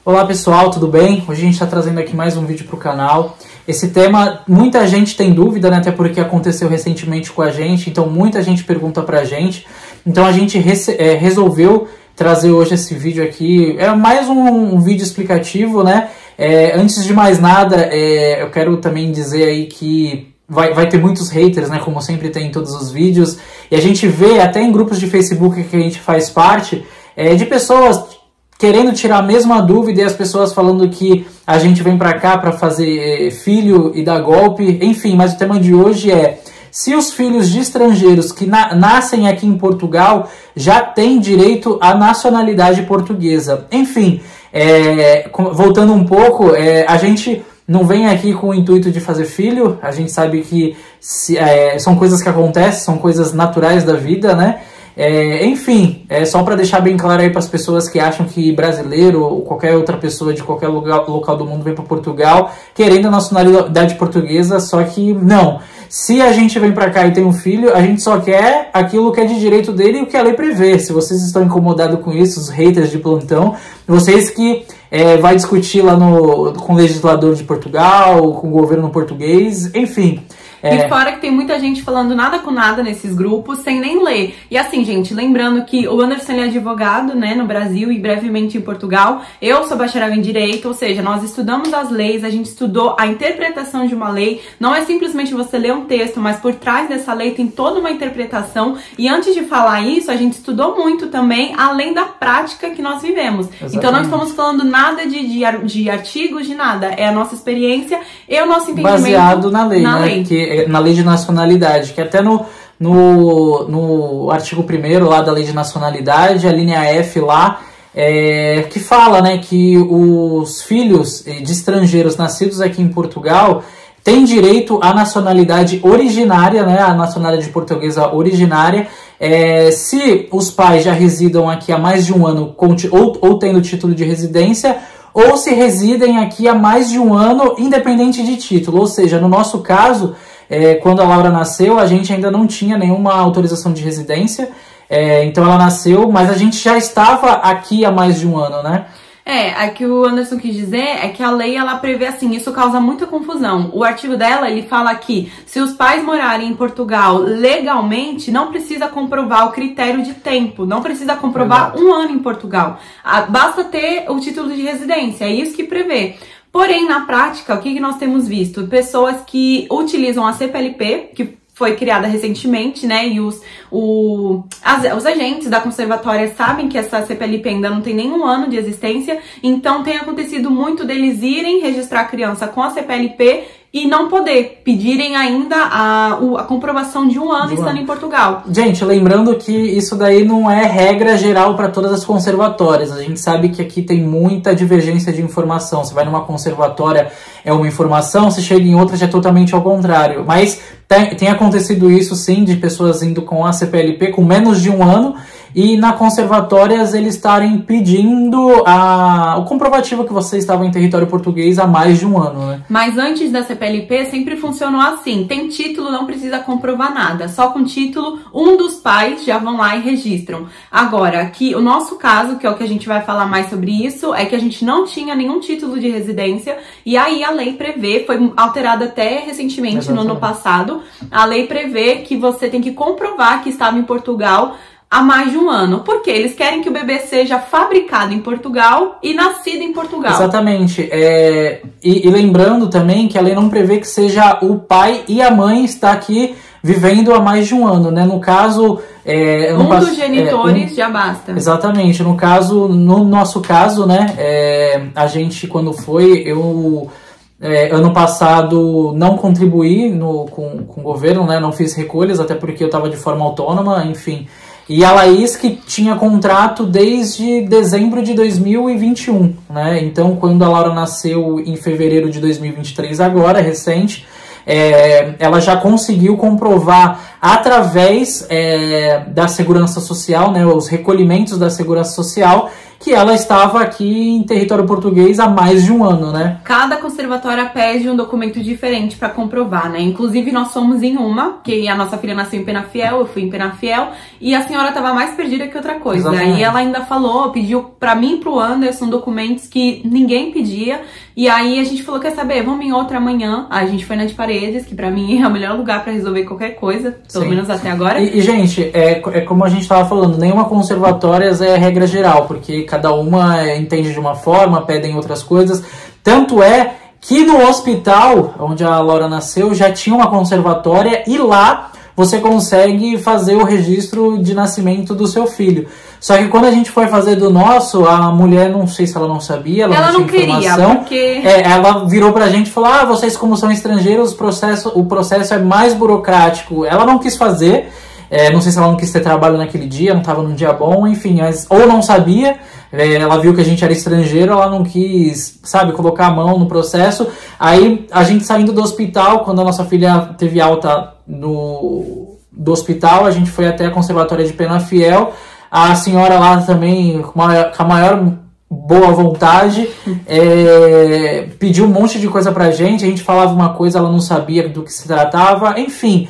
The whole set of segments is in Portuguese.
Olá pessoal, tudo bem? Hoje a gente está trazendo aqui mais um vídeo para o canal. Esse tema, muita gente tem dúvida, né? Até porque aconteceu recentemente com a gente, então muita gente pergunta pra gente. Então a gente resolveu trazer hoje esse vídeo aqui. É mais um vídeo explicativo, né? Antes de mais nada, eu quero também dizer aí que vai ter muitos haters, né? Como sempre tem em todos os vídeos. E a gente vê até em grupos de Facebook que a gente faz parte, de pessoas querendo tirar a mesma dúvida e as pessoas falando que a gente vem pra cá pra fazer filho e dar golpe. Enfim, mas o tema de hoje é: se os filhos de estrangeiros que nascem aqui em Portugal já têm direito à nacionalidade portuguesa. Enfim, voltando um pouco, a gente não vem aqui com o intuito de fazer filho. A gente sabe que são coisas que acontecem, são coisas naturais da vida, né? Enfim, só para deixar bem claro aí para as pessoas que acham que brasileiro ou qualquer outra pessoa de qualquer local do mundo vem para Portugal querendo a nacionalidade portuguesa, só que não. Se a gente vem para cá e tem um filho, a gente só quer aquilo que é de direito dele e o que a lei prevê. Se vocês estão incomodados com isso, os haters de plantão, vocês que vai discutir lá com o legislador de Portugal, com o governo português, enfim. E fora que tem muita gente falando nada com nada nesses grupos, sem nem ler. E assim, gente, lembrando que o Anderson é advogado, né, no Brasil e brevemente em Portugal. Eu sou bacharel em Direito, ou seja, nós estudamos as leis, a gente estudou a interpretação de uma lei. Não é simplesmente você ler um texto, mas por trás dessa lei tem toda uma interpretação. E antes de falar isso, a gente estudou muito também, além da prática que nós vivemos. Exatamente. Então não estamos falando nada de artigos, de nada. É a nossa experiência e o nosso entendimento. Baseado na lei, né? Na lei de nacionalidade, que até no artigo 1º lá da lei de nacionalidade, a linha F lá, que fala, né, que os filhos de estrangeiros nascidos aqui em Portugal têm direito à nacionalidade originária, né, a nacionalidade portuguesa originária, se os pais já residam aqui há mais de um ano ou tendo título de residência, ou se residem aqui há mais de um ano independente de título. Ou seja, no nosso caso, quando a Laura nasceu, a gente ainda não tinha nenhuma autorização de residência, então ela nasceu, mas a gente já estava aqui há mais de um ano, né? O que o Anderson quis dizer é que a lei, ela prevê assim, isso causa muita confusão. O artigo dela, ele fala que se os pais morarem em Portugal legalmente, não precisa comprovar o critério de tempo, não precisa comprovar um ano em Portugal. Basta ter o título de residência, é isso que prevê. Porém, na prática, o que nós temos visto? Pessoas que utilizam a CPLP, que foi criada recentemente, né, e os agentes da conservatória sabem que essa CPLP ainda não tem nenhum ano de existência, então tem acontecido muito deles irem registrar a criança com a CPLP e não poder, pedirem ainda a comprovação de um ano estando em Portugal. Gente, lembrando que isso daí não é regra geral para todas as conservatórias. A gente sabe que aqui tem muita divergência de informação. Você vai numa conservatória, é uma informação, você chega em outra, já é totalmente ao contrário. Mas tem acontecido isso sim, de pessoas indo com a CPLP com menos de um ano, e na conservatórias eles estarem pedindo o comprovativo que você estava em território português há mais de um ano, né? Mas antes da CPLP sempre funcionou assim: tem título, não precisa comprovar nada, só com título um dos pais já vão lá e registram. Agora, aqui o nosso caso, que é o que a gente vai falar mais sobre isso, é que a gente não tinha nenhum título de residência, e aí a lei prevê, foi alterada até recentemente, no ano passado, a lei prevê que você tem que comprovar que estava em Portugal há mais de um ano, porque eles querem que o bebê seja fabricado em Portugal e nascido em Portugal. Exatamente. E lembrando também que a lei não prevê que seja o pai e a mãe estar aqui vivendo há mais de um ano, né? No caso... dos genitores já basta. Exatamente. No nosso caso, né? A gente, quando foi... ano passado não contribuí com o governo, né? Não fiz recolhas, até porque eu estava de forma autônoma, enfim... E a Laís, que tinha contrato desde dezembro de 2021, né? Então, quando a Laura nasceu em fevereiro de 2023, agora, recente, ela já conseguiu comprovar através da Segurança Social, né? Os recolhimentos da Segurança Social, que ela estava aqui em território português há mais de um ano, né? Cada conservatória pede um documento diferente para comprovar, né? Inclusive, nós fomos em uma, que a nossa filha nasceu em Penafiel, eu fui em Penafiel, e a senhora estava mais perdida que outra coisa. Exatamente. E ela ainda falou, pediu para mim e pro Anderson documentos que ninguém pedia, e aí a gente falou, quer saber, vamos em outra amanhã. A gente foi na de Paredes, que para mim é o melhor lugar para resolver qualquer coisa, pelo menos até agora. E gente, é como a gente estava falando, nenhuma conservatória é regra geral, porque cada uma entende de uma forma, pedem outras coisas. Tanto é que no hospital onde a Laura nasceu já tinha uma conservatória e lá você consegue fazer o registro de nascimento do seu filho. Só que quando a gente foi fazer do nosso, a mulher, não sei se ela não sabia, ela não tinha informação. Porque... ela virou pra gente e falou, vocês como são estrangeiros, o processo é mais burocrático. Ela não quis fazer, não sei se ela não quis ter trabalho naquele dia, não estava num dia bom, enfim, ou não sabia, ela viu que a gente era estrangeiro, ela não quis, sabe, colocar a mão no processo. Aí a gente saindo do hospital, quando a nossa filha teve alta do hospital, a gente foi até a conservatória de Penafiel. A senhora lá também, com a maior boa vontade, pediu um monte de coisa pra gente, a gente falava uma coisa, ela não sabia do que se tratava, enfim.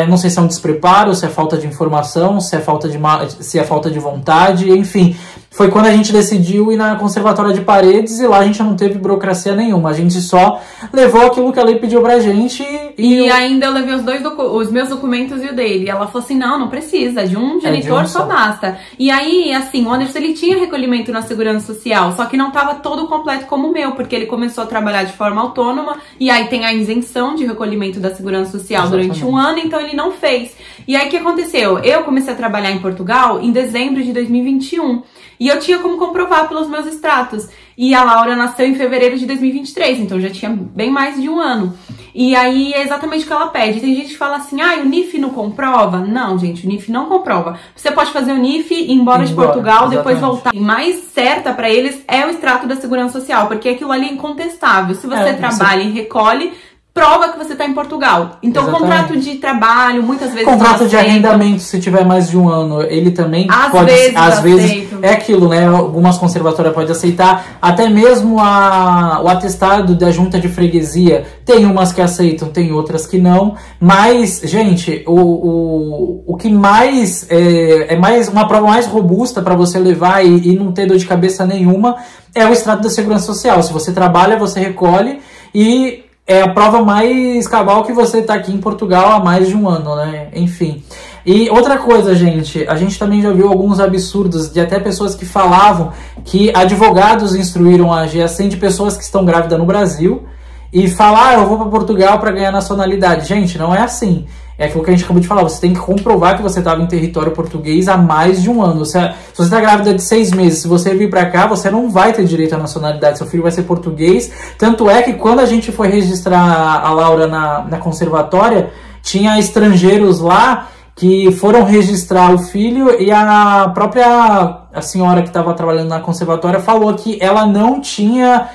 Não sei se é um despreparo, se é falta de informação, se é falta de vontade, enfim. Foi quando a gente decidiu ir na Conservatória de Paredes e lá a gente não teve burocracia nenhuma. A gente só levou aquilo que a lei pediu pra gente e ainda eu levei os meus documentos e o dele. E ela falou assim, não precisa, de um genitor só basta. E aí, assim, o Anderson, ele tinha recolhimento na Segurança Social, só que não estava todo completo como o meu, porque ele começou a trabalhar de forma autônoma e aí tem a isenção de recolhimento da Segurança Social durante um ano, então ele não fez. E aí o que aconteceu? Eu comecei a trabalhar em Portugal em dezembro de 2021 e eu tinha como comprovar pelos meus extratos. E a Laura nasceu em fevereiro de 2023, então já tinha bem mais de um ano. E aí é exatamente o que ela pede. Tem gente que fala assim, o NIF não comprova? Não, gente, o NIF não comprova. Você pode fazer o NIF, ir embora de Portugal, exatamente, depois voltar. E mais certa pra eles é o extrato da Segurança Social, porque aquilo ali é incontestável. Se você trabalha e recolhe, prova que você está em Portugal. Então, exatamente, contrato de trabalho, muitas vezes... Contrato de arrendamento, se tiver mais de um ano, ele também pode... Às vezes é aquilo, né? Algumas conservatórias podem aceitar. Até mesmo o atestado da junta de freguesia. Tem umas que aceitam, tem outras que não. Mas, gente, o que mais... É mais uma prova mais robusta para você levar e não ter dor de cabeça nenhuma é o extrato da Segurança Social. Se você trabalha, você recolhe e... é a prova mais cabal que você tá aqui em Portugal há mais de um ano, né? Enfim. E outra coisa, gente, a gente também já viu alguns absurdos de até pessoas que falavam que advogados instruíram a agir assim de pessoas que estão grávidas no Brasil e falar, eu vou para Portugal para ganhar nacionalidade. Gente, não é assim. É aquilo que a gente acabou de falar, você tem que comprovar que você estava em território português há mais de um ano. Se você está grávida de 6 meses, se você vir para cá, você não vai ter direito à nacionalidade, seu filho vai ser português. Tanto é que quando a gente foi registrar a Laura na conservatória, tinha estrangeiros lá que foram registrar o filho e a própria senhora que estava trabalhando na conservatória falou que ela não tinha...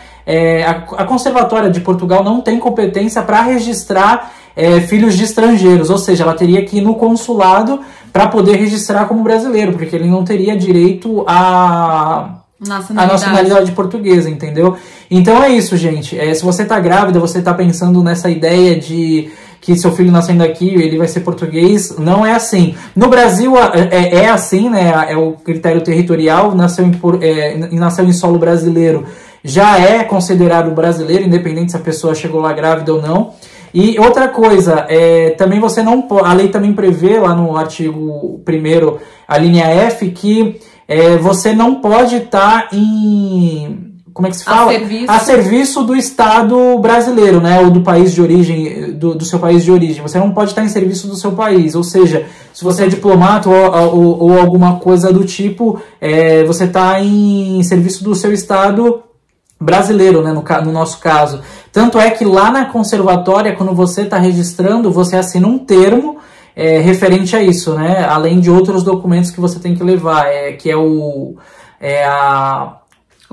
a conservatória de Portugal não tem competência para registrar filhos de estrangeiros, ou seja, ela teria que ir no consulado para poder registrar como brasileiro, porque ele não teria direito a nacionalidade portuguesa, entendeu? Então é isso, gente. Se você tá grávida, você tá pensando nessa ideia de que seu filho nascendo aqui, ele vai ser português, não é assim. No Brasil é assim, né? É o critério territorial, nasceu em solo brasileiro, já é considerado brasileiro, independente se a pessoa chegou lá grávida ou não. E outra coisa, também você não pode, a lei também prevê lá no artigo 1º, a linha F, que você não pode estar como é que se fala? A serviço do Estado brasileiro, né? Ou do país de origem, do seu país de origem. Você não pode estar em serviço do seu país. Ou seja, se você é diplomata ou alguma coisa do tipo, você está em serviço do seu Estado brasileiro, né? No nosso caso. Tanto é que lá na conservatória, quando você está registrando, você assina um termo referente a isso, né? Além de outros documentos que você tem que levar, que é o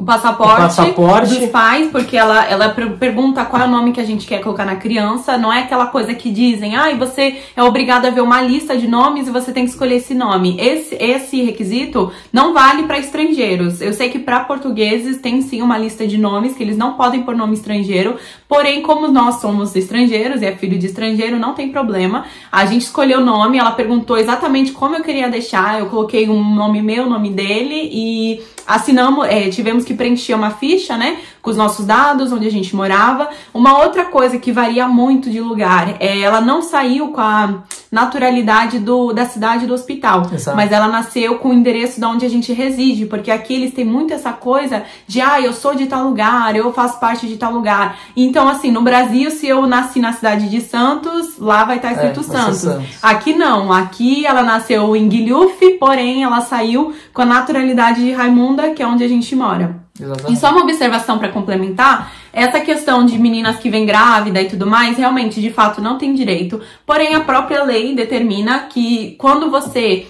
o passaporte dos pais, porque ela pergunta qual é o nome que a gente quer colocar na criança. Não é aquela coisa que dizem, você é obrigado a ver uma lista de nomes e você tem que escolher esse nome. Esse requisito não vale para estrangeiros. Eu sei que para portugueses tem sim uma lista de nomes, que eles não podem pôr nome estrangeiro, porém, como nós somos estrangeiros e é filho de estrangeiro, não tem problema. A gente escolheu o nome, ela perguntou exatamente como eu queria deixar, eu coloquei um nome meu, nome dele e assinamos, tivemos que preencher uma ficha, né, com os nossos dados, onde a gente morava. Uma outra coisa que varia muito de lugar, ela não saiu com a naturalidade da cidade do hospital, Exato. Mas ela nasceu com o endereço de onde a gente reside, porque aqui eles têm muito essa coisa de, eu sou de tal lugar, eu faço parte de tal lugar. Então, assim, no Brasil, se eu nasci na cidade de Santos, lá vai estar escrito Santos. Aqui não, aqui ela nasceu em Guilhufe, porém ela saiu com a naturalidade de Raimunda, que é onde a gente mora. Exatamente. E só uma observação para complementar, essa questão de meninas que vêm grávida e tudo mais, realmente, de fato, não tem direito. Porém, a própria lei determina que quando você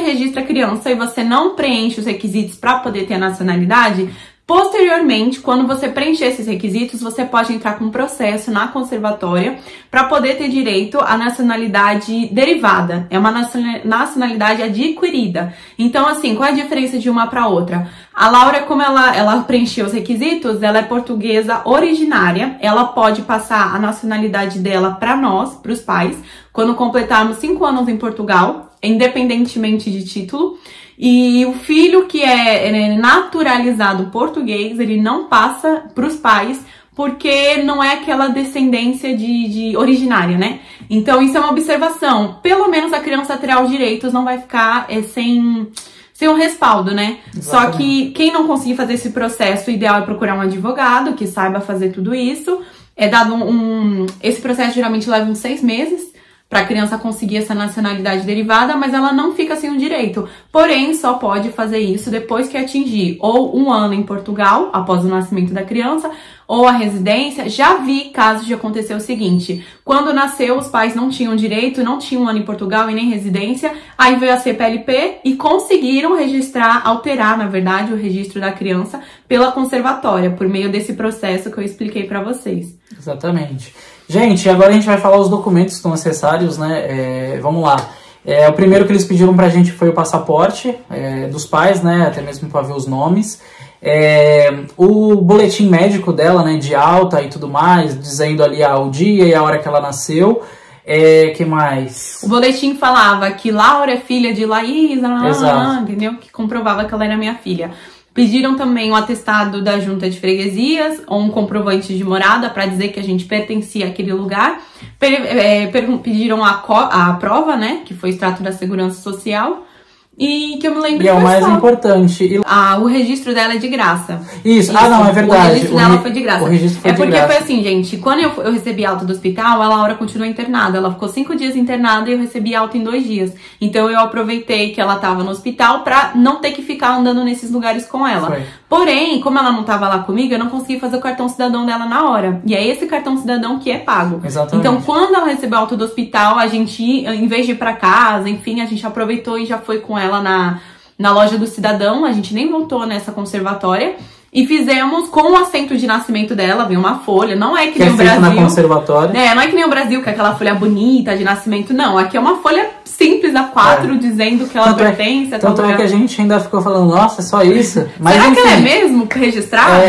registra a criança e você não preenche os requisitos para poder ter a nacionalidade, posteriormente, quando você preencher esses requisitos, você pode entrar com um processo na conservatória para poder ter direito à nacionalidade derivada. É uma nacionalidade adquirida. Então, assim, qual é a diferença de uma para outra? A Laura, como ela preencheu os requisitos, ela é portuguesa originária. Ela pode passar a nacionalidade dela para nós, para os pais, quando completarmos 5 anos em Portugal, independentemente de título. E o filho que é naturalizado português, ele não passa para os pais, porque não é aquela descendência de originária, né? Então isso é uma observação. Pelo menos a criança terá os direitos, não vai ficar sem um respaldo, né? Exatamente. Só que quem não conseguir fazer esse processo, o ideal é procurar um advogado que saiba fazer tudo isso. É dado esse processo geralmente leva uns 6 meses para a criança conseguir essa nacionalidade derivada, mas ela não fica sem o direito. Porém, só pode fazer isso depois que atingir ou 1 ano em Portugal, após o nascimento da criança, ou a residência. Já vi casos de acontecer o seguinte: quando nasceu, os pais não tinham direito, não tinham 1 ano em Portugal e nem residência, aí veio a CPLP e conseguiram alterar, na verdade, o registro da criança pela conservatória, por meio desse processo que eu expliquei para vocês. Exatamente. Gente, agora a gente vai falar os documentos que estão necessários, né? Vamos lá. O primeiro que eles pediram pra gente foi o passaporte dos pais, né? Até mesmo para ver os nomes. O boletim médico dela, né? De alta e tudo mais, dizendo ali o dia e a hora que ela nasceu. Que mais? O boletim falava que Laura é filha de Laís, entendeu? Que comprovava que ela era minha filha. Pediram também um atestado da junta de freguesias ou um comprovante de morada para dizer que a gente pertencia àquele lugar. Pediram a prova, né, que foi extrato da Segurança Social. E que eu me lembro. E é o mais importante. O registro dela é de graça. Isso. Não, é verdade. O registro dela foi de graça. O registro foi de porque graça. foi assim, gente, quando eu recebi alta do hospital, a Laura continuou internada. Ela ficou 5 dias internada e eu recebi alta em 2 dias. Então eu aproveitei que ela tava no hospital pra não ter que ficar andando nesses lugares com ela. Foi. Porém, como ela não tava lá comigo, eu não consegui fazer o cartão cidadão dela na hora. E é esse cartão cidadão que é pago. Exatamente. Então, quando ela recebeu alta do hospital, a gente, em vez de ir pra casa, enfim, a gente aproveitou e já foi com ela na loja do cidadão. A gente nem voltou nessa conservatória. E fizemos com o assento de nascimento dela, vem uma folha, não é que nem o Brasil. Na conservatória. Não é que nem o Brasil, que é aquela folha bonita de nascimento, não. Aqui é uma folha simples, A4, dizendo que ela pertence. Tanto é que a gente ainda ficou falando, nossa, é só isso. Mas, será enfim, que ela é mesmo registrada?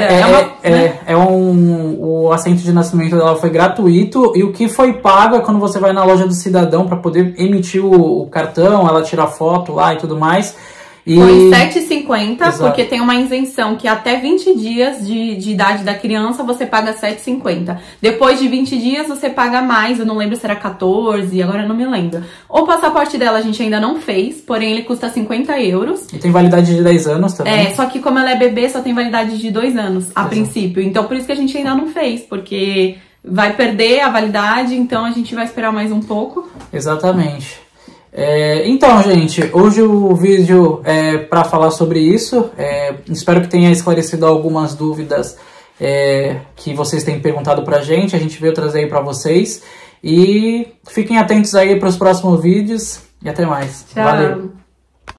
O assento de nascimento dela foi gratuito e o que foi pago é quando você vai na loja do cidadão para poder emitir o cartão, ela tira foto lá e tudo mais. Foi R$7,50, porque tem uma isenção que até 20 dias de idade da criança você paga R$7,50. Depois de 20 dias você paga mais, eu não lembro se era 14, agora eu não me lembro. O passaporte dela a gente ainda não fez, porém ele custa €50. E tem validade de 10 anos também. Só que como ela é bebê, só tem validade de 2 anos, a princípio. Então por isso que a gente ainda não fez, porque vai perder a validade, então a gente vai esperar mais um pouco. Exatamente. Então, gente, hoje o vídeo é para falar sobre isso. Espero que tenha esclarecido algumas dúvidas que vocês têm perguntado pra gente. A gente veio trazer aí pra vocês. E fiquem atentos aí para os próximos vídeos. E até mais. Tchau. Valeu!